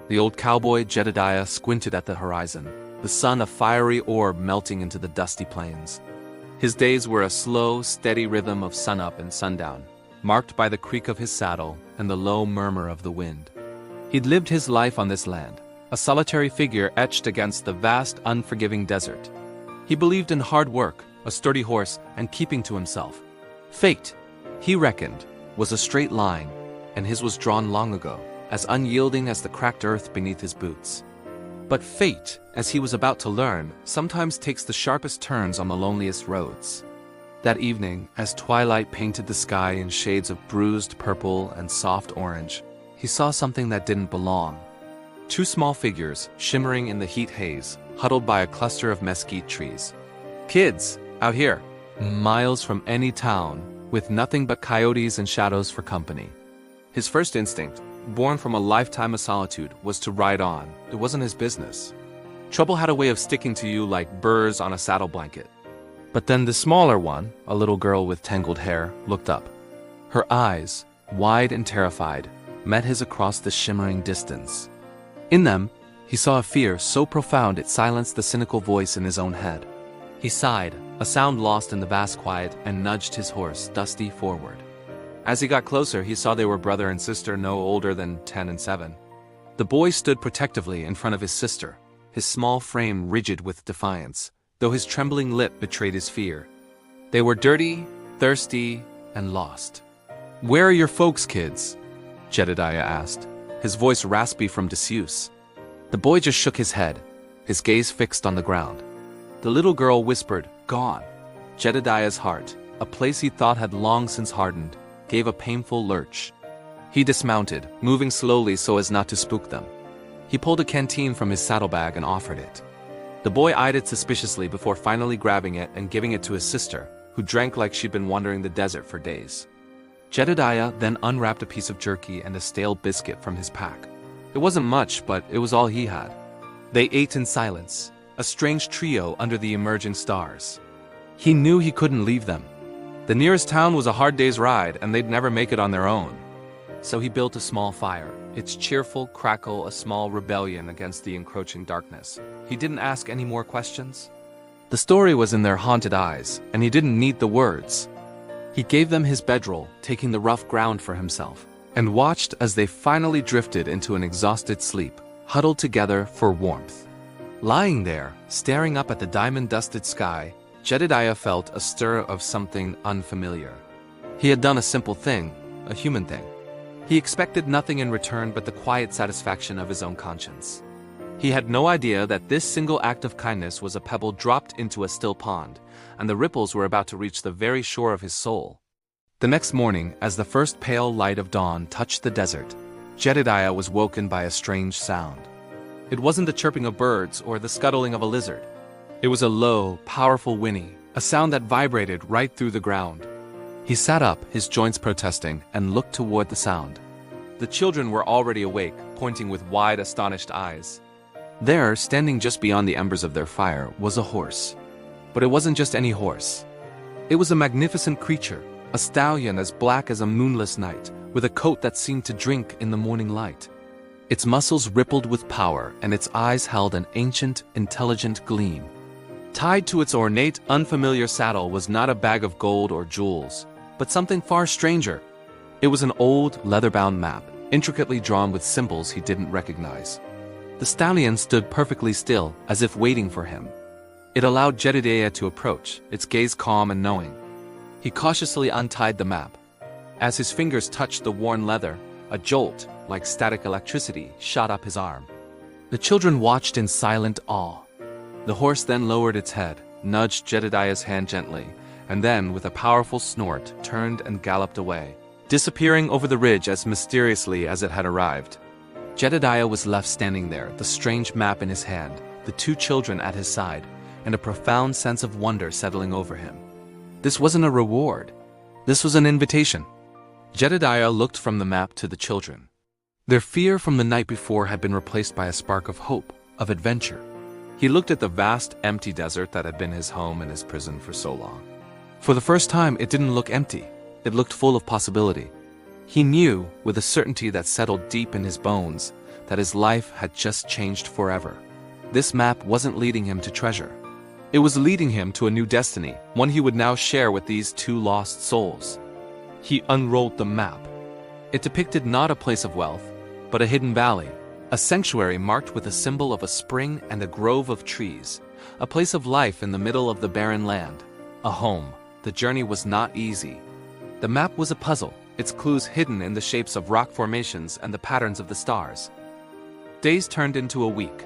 The old cowboy Jedediah squinted at the horizon, the sun a fiery orb melting into the dusty plains. His days were a slow, steady rhythm of sunup and sundown, marked by the creak of his saddle and the low murmur of the wind. He'd lived his life on this land, a solitary figure etched against the vast, unforgiving desert. He believed in hard work, a sturdy horse, and keeping to himself. Fate, he reckoned, was a straight line, and his was drawn long ago, as unyielding as the cracked earth beneath his boots. But fate, as he was about to learn, sometimes takes the sharpest turns on the loneliest roads. That evening, as twilight painted the sky in shades of bruised purple and soft orange, he saw something that didn't belong. Two small figures, shimmering in the heat haze, huddled by a cluster of mesquite trees. Kids, out here, miles from any town, with nothing but coyotes and shadows for company. His first instinct, born from a lifetime of solitude, was to ride on. It wasn't his business. Trouble had a way of sticking to you like burrs on a saddle blanket. But then the smaller one, a little girl with tangled hair, looked up. Her eyes, wide and terrified, met his across the shimmering distance. In them, he saw a fear so profound it silenced the cynical voice in his own head. He sighed, a sound lost in the vast quiet, and nudged his horse, Dusty, forward. As he got closer, he saw they were brother and sister no older than 10 and 7. The boy stood protectively in front of his sister, his small frame rigid with defiance, though his trembling lip betrayed his fear. They were dirty, thirsty, and lost. "Where are your folks, kids?" Jedediah asked, his voice raspy from disuse. The boy just shook his head, his gaze fixed on the ground. The little girl whispered, "Gone." Jedediah's heart, a place he thought had long since hardened, gave a painful lurch. He dismounted, moving slowly so as not to spook them. He pulled a canteen from his saddlebag and offered it. The boy eyed it suspiciously before finally grabbing it and giving it to his sister, who drank like she'd been wandering the desert for days. Jedediah then unwrapped a piece of jerky and a stale biscuit from his pack. It wasn't much, but it was all he had. They ate in silence, a strange trio under the emerging stars. He knew he couldn't leave them. The nearest town was a hard day's ride, and they'd never make it on their own. So he built a small fire, its cheerful crackle a small rebellion against the encroaching darkness. He didn't ask any more questions. The story was in their haunted eyes, and he didn't need the words. He gave them his bedroll, taking the rough ground for himself, and watched as they finally drifted into an exhausted sleep, huddled together for warmth. Lying there, staring up at the diamond-dusted sky, Jedediah felt a stir of something unfamiliar. He had done a simple thing, a human thing. He expected nothing in return but the quiet satisfaction of his own conscience. He had no idea that this single act of kindness was a pebble dropped into a still pond, and the ripples were about to reach the very shore of his soul. The next morning, as the first pale light of dawn touched the desert, Jedediah was woken by a strange sound. It wasn't the chirping of birds or the scuttling of a lizard. It was a low, powerful whinny, a sound that vibrated right through the ground. He sat up, his joints protesting, and looked toward the sound. The children were already awake, pointing with wide, astonished eyes. There, standing just beyond the embers of their fire, was a horse. But it wasn't just any horse. It was a magnificent creature, a stallion as black as a moonless night, with a coat that seemed to drink in the morning light. Its muscles rippled with power, and its eyes held an ancient, intelligent gleam. Tied to its ornate, unfamiliar saddle was not a bag of gold or jewels, but something far stranger. It was an old, leather-bound map, intricately drawn with symbols he didn't recognize. The stallion stood perfectly still, as if waiting for him. It allowed Jedediah to approach, its gaze calm and knowing. He cautiously untied the map. As his fingers touched the worn leather, a jolt, like static electricity, shot up his arm. The children watched in silent awe. The horse then lowered its head, nudged Jedediah's hand gently, and then, with a powerful snort, turned and galloped away, disappearing over the ridge as mysteriously as it had arrived. Jedediah was left standing there, the strange map in his hand, the two children at his side, and a profound sense of wonder settling over him. This wasn't a reward. This was an invitation. Jedediah looked from the map to the children. Their fear from the night before had been replaced by a spark of hope, of adventure. He looked at the vast, empty desert that had been his home and his prison for so long. For the first time, it didn't look empty. It looked full of possibility. He knew, with a certainty that settled deep in his bones, that his life had just changed forever. This map wasn't leading him to treasure. It was leading him to a new destiny, one he would now share with these two lost souls. He unrolled the map. It depicted not a place of wealth, but a hidden valley, a sanctuary marked with a symbol of a spring and a grove of trees, a place of life in the middle of the barren land, a home. The journey was not easy. The map was a puzzle, its clues hidden in the shapes of rock formations and the patterns of the stars. Days turned into a week.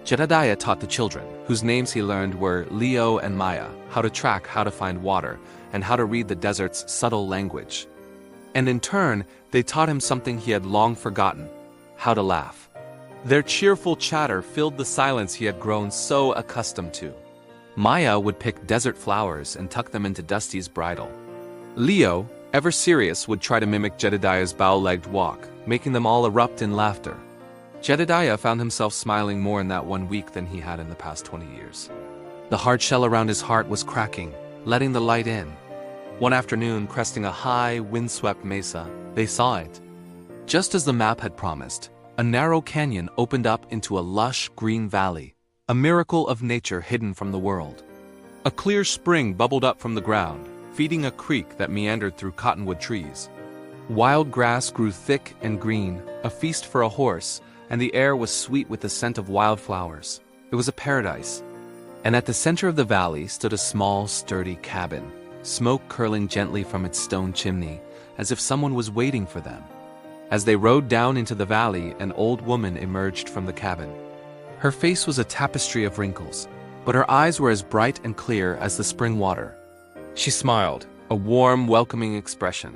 Jedediah taught the children, whose names he learned were Leo and Maya, how to track, how to find water, and how to read the desert's subtle language. And in turn, they taught him something he had long forgotten: how to laugh. Their cheerful chatter filled the silence he had grown so accustomed to. Maya would pick desert flowers and tuck them into Dusty's bridle. Leo, ever serious, would try to mimic Jedediah's bow-legged walk, making them all erupt in laughter. Jedediah found himself smiling more in that 1 week than he had in the past 20 years. The hard shell around his heart was cracking, letting the light in. One afternoon, cresting a high, windswept mesa, they saw it. Just as the map had promised, a narrow canyon opened up into a lush green valley, a miracle of nature hidden from the world. A clear spring bubbled up from the ground, feeding a creek that meandered through cottonwood trees. Wild grass grew thick and green, a feast for a horse, and the air was sweet with the scent of wildflowers. It was a paradise. And at the center of the valley stood a small, sturdy cabin, smoke curling gently from its stone chimney, as if someone was waiting for them. As they rode down into the valley, an old woman emerged from the cabin. Her face was a tapestry of wrinkles, but her eyes were as bright and clear as the spring water. She smiled, a warm, welcoming expression.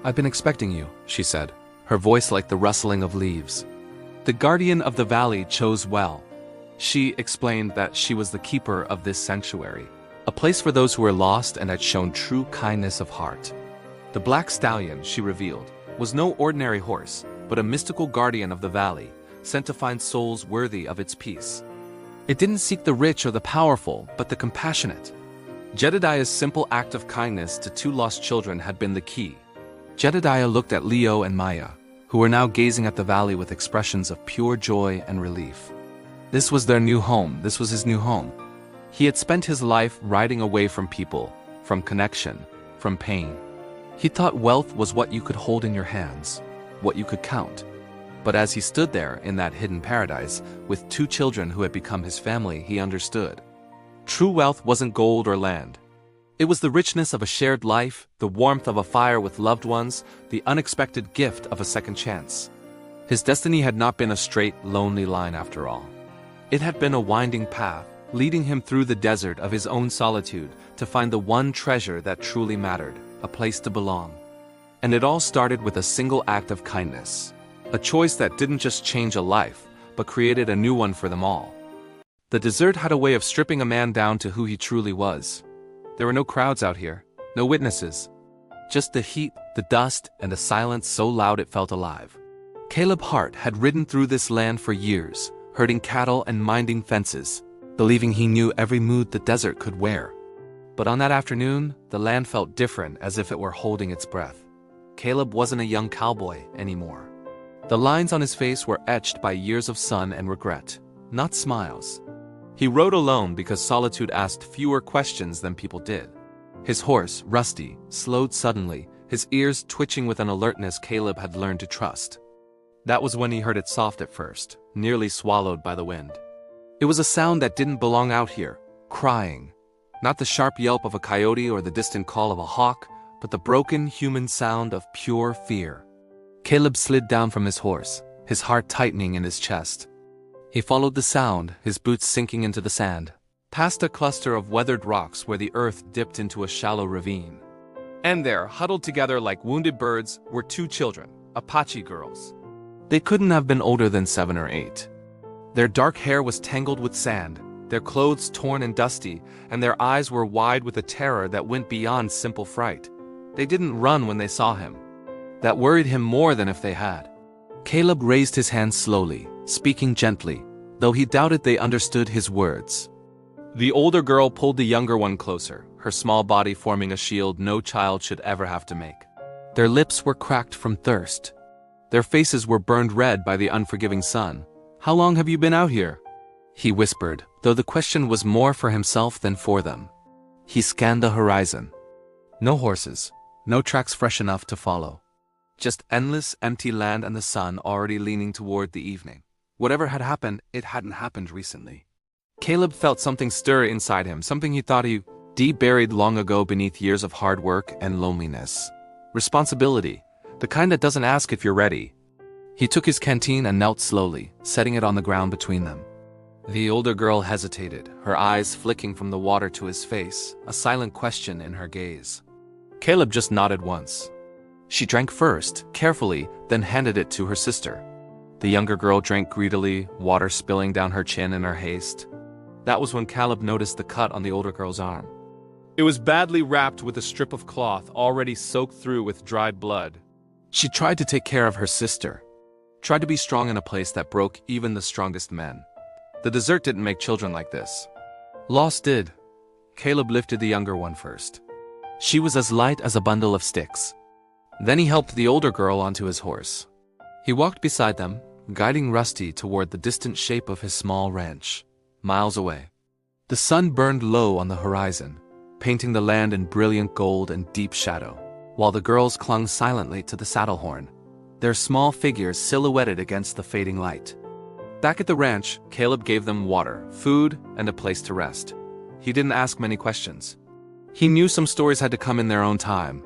"I've been expecting you," she said, her voice like the rustling of leaves. The guardian of the valley chose well. She explained that she was the keeper of this sanctuary, a place for those who were lost and had shown true kindness of heart. The black stallion, she revealed, was no ordinary horse, but a mystical guardian of the valley, sent to find souls worthy of its peace. It didn't seek the rich or the powerful, but the compassionate. Jedediah's simple act of kindness to two lost children had been the key. Jedediah looked at Leo and Maya, who were now gazing at the valley with expressions of pure joy and relief. This was their new home. This was his new home. He had spent his life riding away from people, from connection, from pain. He thought wealth was what you could hold in your hands, what you could count. But as he stood there in that hidden paradise, with two children who had become his family, he understood. True wealth wasn't gold or land. It was the richness of a shared life, the warmth of a fire with loved ones, the unexpected gift of a second chance. His destiny had not been a straight, lonely line after all. It had been a winding path, leading him through the desert of his own solitude to find the one treasure that truly mattered, a place to belong. And it all started with a single act of kindness, a choice that didn't just change a life, but created a new one for them all. The desert had a way of stripping a man down to who he truly was. There were no crowds out here, no witnesses. Just the heat, the dust, and a silence so loud it felt alive. Caleb Hart had ridden through this land for years, herding cattle and minding fences, believing he knew every mood the desert could wear. But on that afternoon, the land felt different, as if it were holding its breath. Caleb wasn't a young cowboy anymore. The lines on his face were etched by years of sun and regret, not smiles. He rode alone because solitude asked fewer questions than people did. His horse, Rusty, slowed suddenly, his ears twitching with an alertness Caleb had learned to trust. That was when he heard it soft at first, nearly swallowed by the wind. It was a sound that didn't belong out here, crying. Not the sharp yelp of a coyote or the distant call of a hawk, but the broken human sound of pure fear. Caleb slid down from his horse, his heart tightening in his chest. He followed the sound, his boots sinking into the sand, past a cluster of weathered rocks where the earth dipped into a shallow ravine. And there, huddled together like wounded birds, were two children, Apache girls. They couldn't have been older than 7 or 8. Their dark hair was tangled with sand, their clothes torn and dusty, and their eyes were wide with a terror that went beyond simple fright. They didn't run when they saw him. That worried him more than if they had. Caleb raised his hands slowly, speaking gently, though he doubted they understood his words. The older girl pulled the younger one closer, her small body forming a shield no child should ever have to make. Their lips were cracked from thirst. Their faces were burned red by the unforgiving sun. "How long have you been out here?" he whispered, though the question was more for himself than for them. He scanned the horizon. No horses, no tracks fresh enough to follow. Just endless, empty land and the sun already leaning toward the evening. Whatever had happened, it hadn't happened recently. Caleb felt something stir inside him, something he thought he deep buried long ago beneath years of hard work and loneliness. Responsibility, the kind that doesn't ask if you're ready. He took his canteen and knelt slowly, setting it on the ground between them. The older girl hesitated, her eyes flicking from the water to his face, a silent question in her gaze. Caleb just nodded once. She drank first, carefully, then handed it to her sister. The younger girl drank greedily, water spilling down her chin in her haste. That was when Caleb noticed the cut on the older girl's arm. It was badly wrapped with a strip of cloth already soaked through with dried blood. She tried to take care of her sister. Tried to be strong in a place that broke even the strongest men. The desert didn't make children like this. Loss did. Caleb lifted the younger one first. She was as light as a bundle of sticks. Then he helped the older girl onto his horse. He walked beside them, guiding Rusty toward the distant shape of his small ranch, miles away. The sun burned low on the horizon, painting the land in brilliant gold and deep shadow, while the girls clung silently to the saddle horn, their small figures silhouetted against the fading light. Back at the ranch, Caleb gave them water, food, and a place to rest. He didn't ask many questions. He knew some stories had to come in their own time.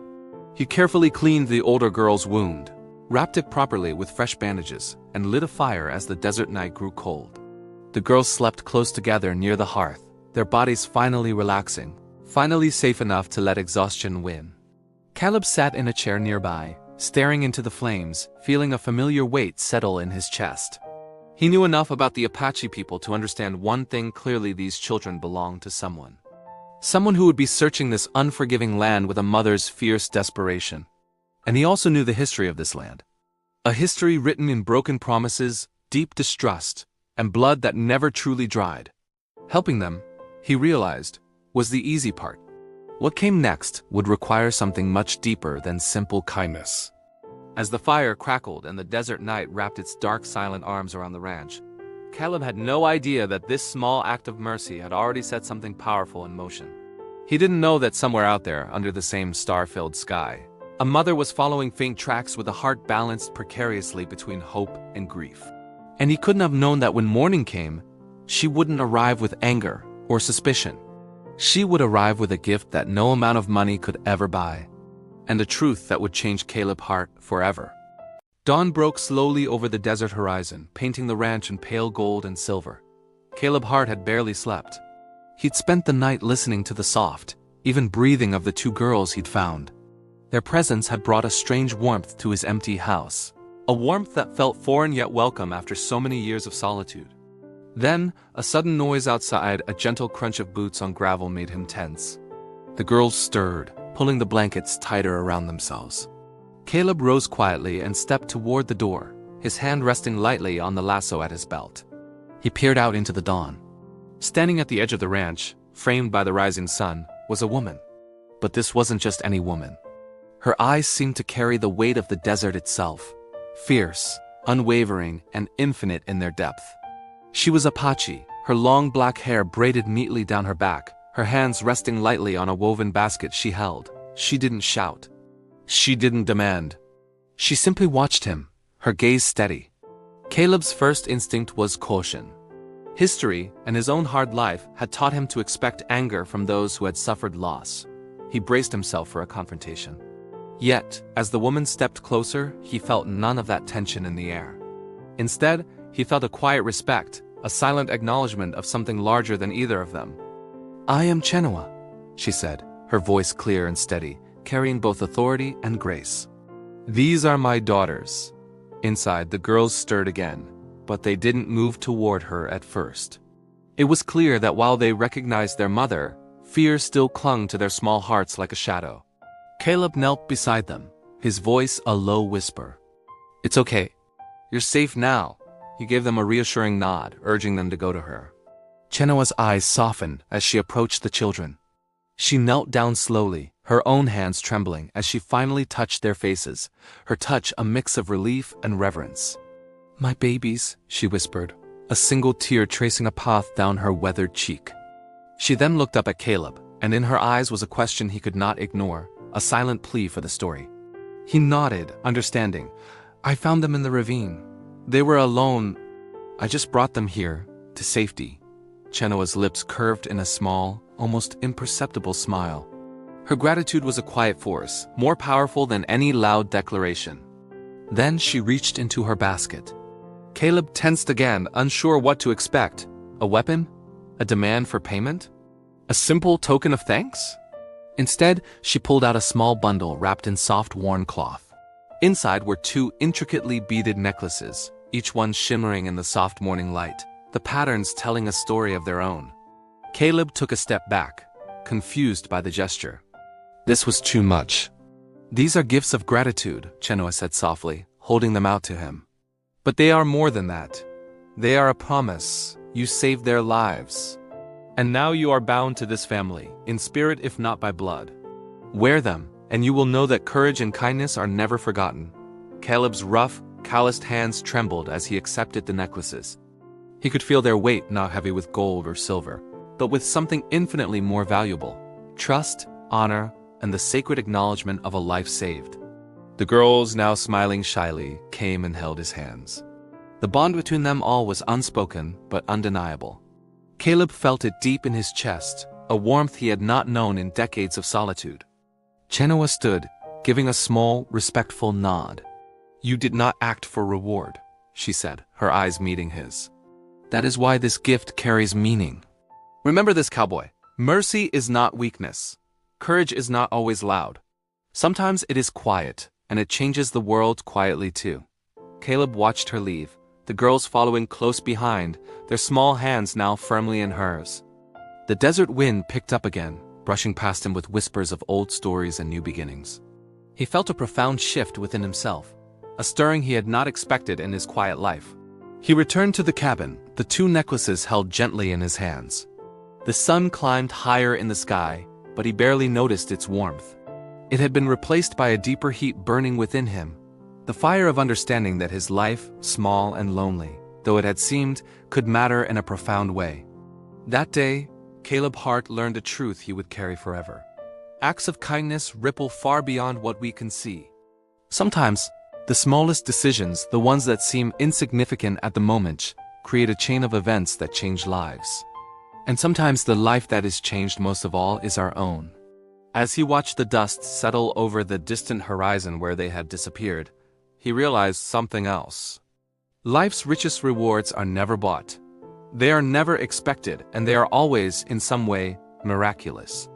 He carefully cleaned the older girl's wound, wrapped it properly with fresh bandages, and lit a fire as the desert night grew cold. The girls slept close together near the hearth, their bodies finally relaxing, finally safe enough to let exhaustion win. Caleb sat in a chair nearby, staring into the flames, feeling a familiar weight settle in his chest. He knew enough about the Apache people to understand one thing clearly: these children belonged to someone. Someone who would be searching this unforgiving land with a mother's fierce desperation. And he also knew the history of this land. A history written in broken promises, deep distrust, and blood that never truly dried. Helping them, he realized, was the easy part. What came next would require something much deeper than simple kindness. As the fire crackled and the desert night wrapped its dark, silent arms around the ranch, Caleb had no idea that this small act of mercy had already set something powerful in motion. He didn't know that somewhere out there, under the same star-filled sky, a mother was following faint tracks with a heart balanced precariously between hope and grief. And he couldn't have known that when morning came, she wouldn't arrive with anger or suspicion. She would arrive with a gift that no amount of money could ever buy, and a truth that would change Caleb's heart forever. Dawn broke slowly over the desert horizon, painting the ranch in pale gold and silver. Caleb's heart had barely slept. He'd spent the night listening to the soft, even breathing of the two girls he'd found. Their presence had brought a strange warmth to his empty house, a warmth that felt foreign yet welcome after so many years of solitude. Then, a sudden noise outside, a gentle crunch of boots on gravel made him tense. The girls stirred, pulling the blankets tighter around themselves. Caleb rose quietly and stepped toward the door, his hand resting lightly on the lasso at his belt. He peered out into the dawn. Standing at the edge of the ranch, framed by the rising sun, was a woman. But this wasn't just any woman. Her eyes seemed to carry the weight of the desert itself, fierce, unwavering, and infinite in their depth. She was Apache, her long black hair braided neatly down her back, her hands resting lightly on a woven basket she held. She didn't shout. She didn't demand. She simply watched him, her gaze steady. Caleb's first instinct was caution. History and his own hard life had taught him to expect anger from those who had suffered loss. He braced himself for a confrontation. Yet, as the woman stepped closer, he felt none of that tension in the air. Instead, he felt a quiet respect, a silent acknowledgement of something larger than either of them. "I am Chenua," she said, her voice clear and steady, carrying both authority and grace. "These are my daughters." Inside, the girls stirred again, but they didn't move toward her at first. It was clear that while they recognized their mother, fear still clung to their small hearts like a shadow. Caleb knelt beside them, his voice a low whisper. "It's okay. You're safe now." He gave them a reassuring nod, urging them to go to her. Chenua's eyes softened as she approached the children. She knelt down slowly, her own hands trembling as she finally touched their faces, her touch a mix of relief and reverence. "My babies," she whispered, a single tear tracing a path down her weathered cheek. She then looked up at Caleb, and in her eyes was a question he could not ignore, a silent plea for the story. He nodded, understanding. "I found them in the ravine. They were alone. I just brought them here, to safety." Chenoa's lips curved in a small, almost imperceptible smile. Her gratitude was a quiet force, more powerful than any loud declaration. Then she reached into her basket. Caleb tensed again, unsure what to expect. A weapon? A demand for payment? A simple token of thanks? Instead, she pulled out a small bundle wrapped in soft worn cloth. Inside were 2 intricately beaded necklaces, each one shimmering in the soft morning light, the patterns telling a story of their own. Caleb took a step back, confused by the gesture. This was too much. "These are gifts of gratitude," Chenoa said softly, holding them out to him. "But they are more than that. They are a promise. You saved their lives. And now you are bound to this family, in spirit if not by blood. Wear them, and you will know that courage and kindness are never forgotten." Caleb's rough, calloused hands trembled as he accepted the necklaces. He could feel their weight, not heavy with gold or silver, but with something infinitely more valuable: trust, honor, and the sacred acknowledgement of a life saved. The girls, now smiling shyly, came and held his hands. The bond between them all was unspoken but undeniable. Caleb felt it deep in his chest, a warmth he had not known in decades of solitude. Chenoa stood, giving a small, respectful nod. "You did not act for reward," she said, her eyes meeting his. "That is why this gift carries meaning. Remember this, Cowboy. Mercy is not weakness. Courage is not always loud. Sometimes it is quiet, and it changes the world quietly too." Caleb watched her leave, the girls following close behind, their small hands now firmly in hers. The desert wind picked up again, brushing past him with whispers of old stories and new beginnings. He felt a profound shift within himself, a stirring he had not expected in his quiet life. He returned to the cabin, the 2 necklaces held gently in his hands. The sun climbed higher in the sky, but he barely noticed its warmth. It had been replaced by a deeper heat burning within him, the fire of understanding that his life, small and lonely, though it had seemed, could matter in a profound way. That day, Caleb Hart learned a truth he would carry forever. Acts of kindness ripple far beyond what we can see. Sometimes, the smallest decisions, the ones that seem insignificant at the moment, create a chain of events that change lives. And sometimes the life that is changed most of all is our own. As he watched the dust settle over the distant horizon where they had disappeared, he realized something else. Life's richest rewards are never bought. They are never expected, and they are always, in some way, miraculous.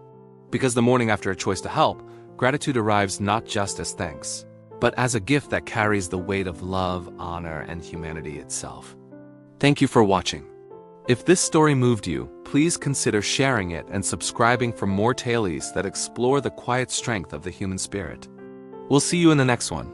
Because the morning after a choice to help, gratitude arrives not just as thanks, but as a gift that carries the weight of love, honor, and humanity itself. Thank you for watching. If this story moved you, please consider sharing it and subscribing for more tales that explore the quiet strength of the human spirit. We'll see you in the next one.